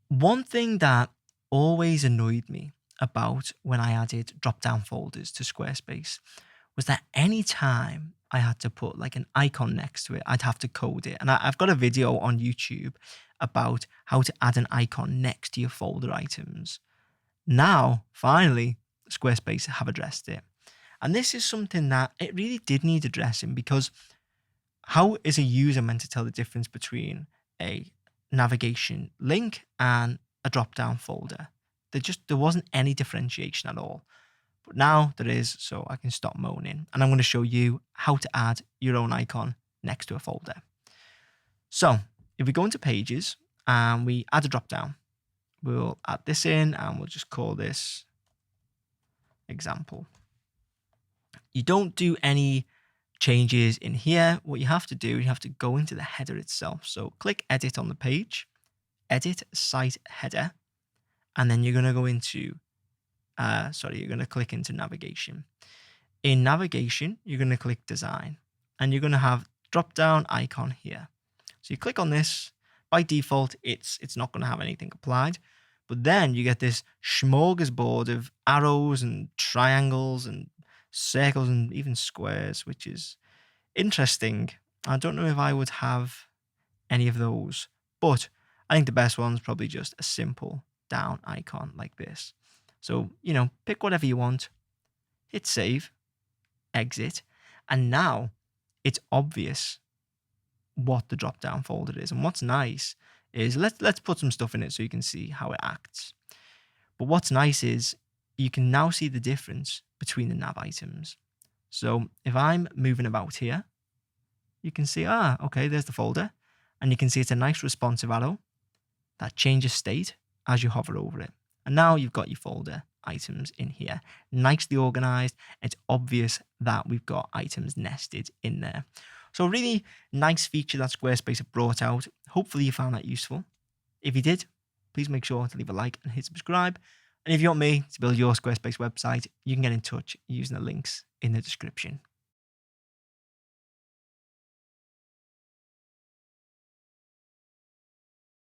One thing that always annoyed me about when I added drop-down folders to Squarespace was that any time I had to put like an icon next to it, I'd have to code it. And I've got a video on YouTube about how to add an icon next to your folder items. Now, finally, Squarespace have addressed it. And this is something that it really did need addressing because how is a user meant to tell the difference between a navigation link and a drop down folder? There wasn't any differentiation at all. But now there is, so I can stop moaning. And I'm going to show you how to add your own icon next to a folder. So if we go into pages and we add a drop down, we'll add this in and we'll just call this example. You don't do any changes in here. What you have to do, you have to go into the header itself. So click edit on the page, edit site header, and then you're going to go into, you're going to click into navigation. In navigation, you're going to click design and you're going to have drop down icon here. So you click on this. By default, it's not going to have anything applied, but then you get this smorgasbord of arrows and triangles and circles and even squares, which is interesting. I don't know if I would have any of those, but I think the best one's probably just a simple down icon like this. So, pick whatever you want, hit save, exit, and now it's obvious what the drop down folder is. And what's nice is let's put some stuff in it so you can see how it acts. But what's nice is you can now see the difference between the nav items. So if I'm moving about here, you can see, okay, there's the folder. And you can see it's a nice responsive arrow that changes state as you hover over it. And now you've got your folder items in here, nicely organized. It's obvious that we've got items nested in there. So a really nice feature that Squarespace have brought out. Hopefully you found that useful. If you did, please make sure to leave a like and hit subscribe. And if you want me to build your Squarespace website, you can get in touch using the links in the description.